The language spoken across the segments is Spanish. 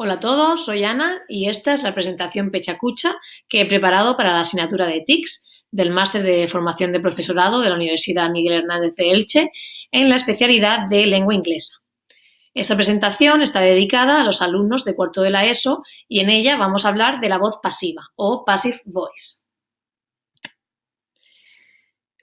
Hola a todos, soy Ana y esta es la presentación Pechacucha que he preparado para la asignatura de TICS del Máster de Formación de Profesorado de la Universidad Miguel Hernández de Elche en la especialidad de Lengua Inglesa. Esta presentación está dedicada a los alumnos de cuarto de la ESO y en ella vamos a hablar de la voz pasiva o Passive Voice.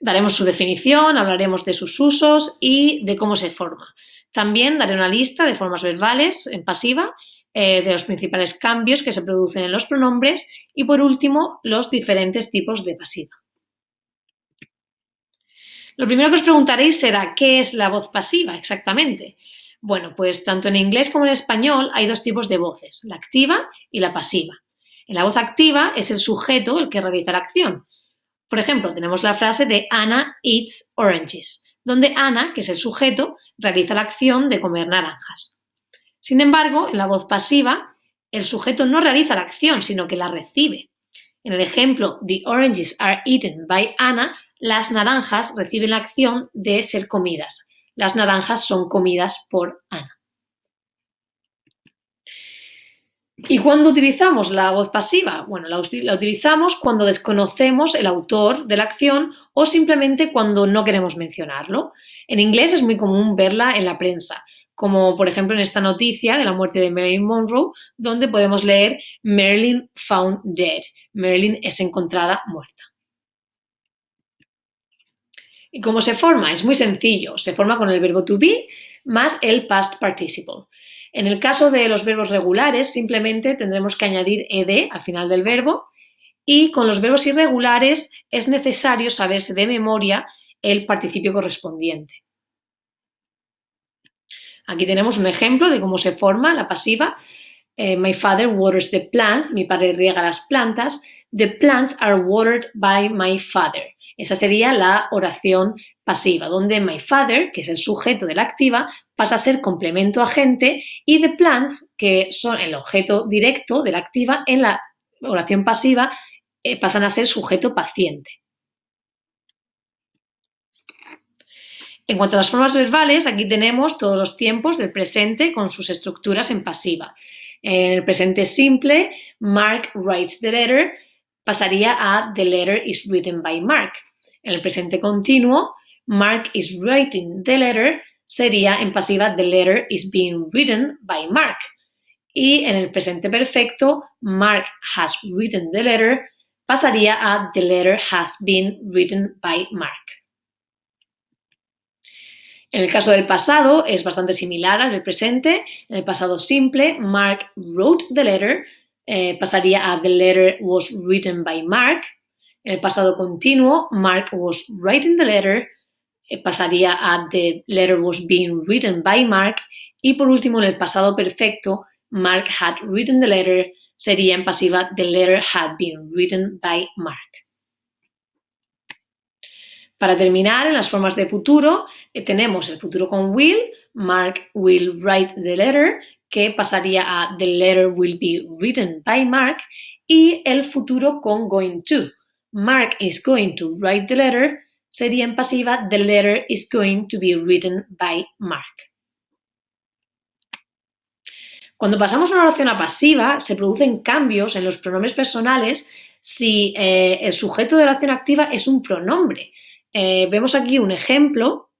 Daremos su definición, hablaremos de sus usos y de cómo se forma. También daré una lista de formas verbales en pasiva, de los principales cambios que se producen en los pronombres y, por último, los diferentes tipos de pasiva. Lo primero que os preguntaréis será ¿qué es la voz pasiva exactamente? Bueno, pues tanto en inglés como en español hay dos tipos de voces, la activa y la pasiva. En la voz activa es el sujeto el que realiza la acción. Por ejemplo, tenemos la frase de Anna eats oranges, donde Anna, que es el sujeto, realiza la acción de comer naranjas. Sin embargo, en la voz pasiva, el sujeto no realiza la acción, sino que la recibe. En el ejemplo, the oranges are eaten by Anna, las naranjas reciben la acción de ser comidas. Las naranjas son comidas por Anna. ¿Y cuándo utilizamos la voz pasiva? Bueno, la utilizamos cuando desconocemos el autor de la acción o simplemente cuando no queremos mencionarlo. En inglés es muy común verla en la prensa, como por ejemplo en esta noticia de la muerte de Marilyn Monroe, donde podemos leer Marilyn found dead. Marilyn es encontrada muerta. ¿Y cómo se forma? Es muy sencillo. Se forma con el verbo to be más el past participle. En el caso de los verbos regulares, simplemente tendremos que añadir ed al final del verbo y con los verbos irregulares es necesario saberse de memoria el participio correspondiente. Aquí tenemos un ejemplo de cómo se forma la pasiva. My father waters the plants. Mi padre riega las plantas. The plants are watered by my father. Esa sería la oración pasiva, donde my father, que es el sujeto de la activa, pasa a ser complemento agente y the plants, que son el objeto directo de la activa, en la oración pasiva pasan a ser sujeto paciente. En cuanto a las formas verbales, aquí tenemos todos los tiempos del presente con sus estructuras en pasiva. En el presente simple, Mark writes the letter, pasaría a the letter is written by Mark. En el presente continuo, Mark is writing the letter, sería en pasiva the letter is being written by Mark. Y en el presente perfecto, Mark has written the letter, pasaría a the letter has been written by Mark. En el caso del pasado es bastante similar al del presente. En el pasado simple, Mark wrote the letter, pasaría a the letter was written by Mark. En el pasado continuo, Mark was writing the letter, pasaría a the letter was being written by Mark. Y por último, en el pasado perfecto, Mark had written the letter, sería en pasiva the letter had been written by Mark. Para terminar, en las formas de futuro, tenemos el futuro con will, Mark will write the letter, que pasaría a the letter will be written by Mark, y el futuro con going to. Mark is going to write the letter, sería en pasiva the letter is going to be written by Mark. Cuando pasamos una oración a pasiva, se producen cambios en los pronombres personales si el sujeto de la oración activa es un pronombre. Vemos aquí un ejemplo.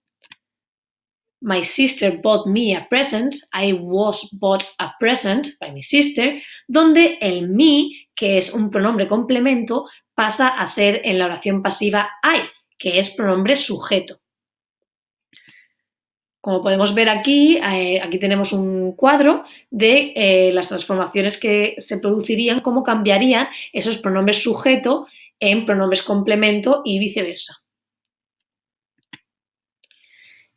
My sister bought me a present. I was bought a present by my sister, donde el me, que es un pronombre complemento, pasa a ser en la oración pasiva I, que es pronombre sujeto. Como podemos ver aquí, aquí tenemos un cuadro de las transformaciones que se producirían, cómo cambiarían esos pronombres sujeto en pronombres complemento y viceversa.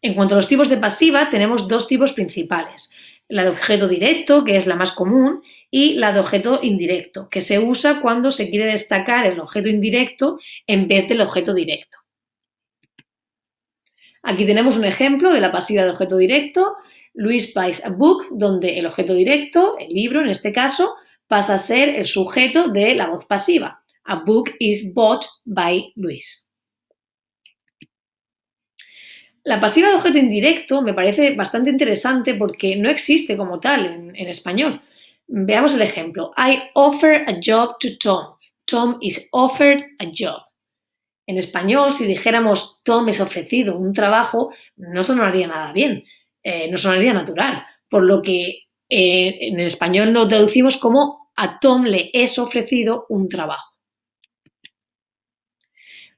En cuanto a los tipos de pasiva, tenemos dos tipos principales. La de objeto directo, que es la más común, y la de objeto indirecto, que se usa cuando se quiere destacar el objeto indirecto en vez del objeto directo. Aquí tenemos un ejemplo de la pasiva de objeto directo. Luis buys a book, donde el objeto directo, el libro en este caso, pasa a ser el sujeto de la voz pasiva. A book is bought by Luis. La pasiva de objeto indirecto me parece bastante interesante porque no existe como tal en español. Veamos el ejemplo. I offer a job to Tom. Tom is offered a job. En español, si dijéramos Tom es ofrecido un trabajo, no sonaría nada bien, no sonaría natural, por lo que en el español lo traducimos como a Tom le es ofrecido un trabajo.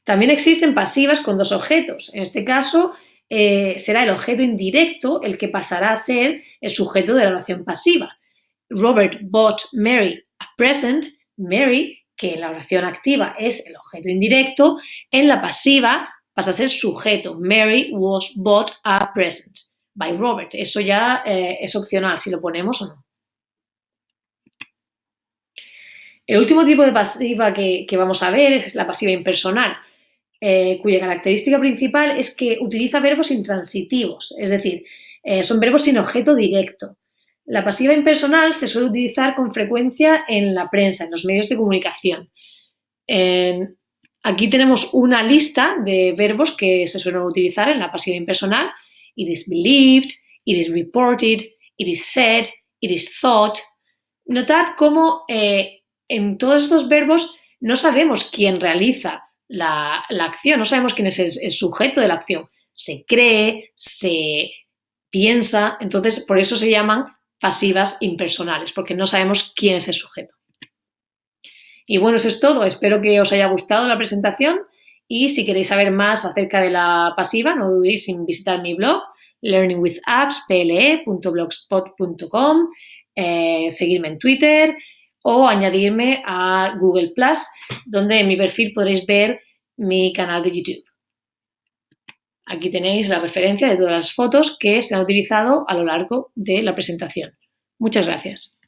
También existen pasivas con dos objetos. En este caso, será el objeto indirecto el que pasará a ser el sujeto de la oración pasiva. Robert bought Mary a present. Mary, que en la oración activa es el objeto indirecto, en la pasiva pasa a ser sujeto. Mary was bought a present by Robert. Eso ya es opcional si lo ponemos o no. El último tipo de pasiva que vamos a ver es la pasiva impersonal, cuya característica principal es que utiliza verbos intransitivos, es decir, son verbos sin objeto directo. La pasiva impersonal se suele utilizar con frecuencia en la prensa, en los medios de comunicación. Aquí tenemos una lista de verbos que se suelen utilizar en la pasiva impersonal. It is believed, it is reported, it is said, it is thought. Notad cómo en todos estos verbos no sabemos quién realiza la acción, no sabemos quién es el sujeto de la acción. Se cree, se piensa, entonces por eso se llaman pasivas impersonales, porque no sabemos quién es el sujeto. Y bueno, eso es todo. Espero que os haya gustado la presentación y si queréis saber más acerca de la pasiva, no dudéis en visitar mi blog learningwithapps.blogspot.com, seguirme en Twitter o añadirme a Google+, donde en mi perfil podréis ver mi canal de YouTube. Aquí tenéis la referencia de todas las fotos que se han utilizado a lo largo de la presentación. Muchas gracias.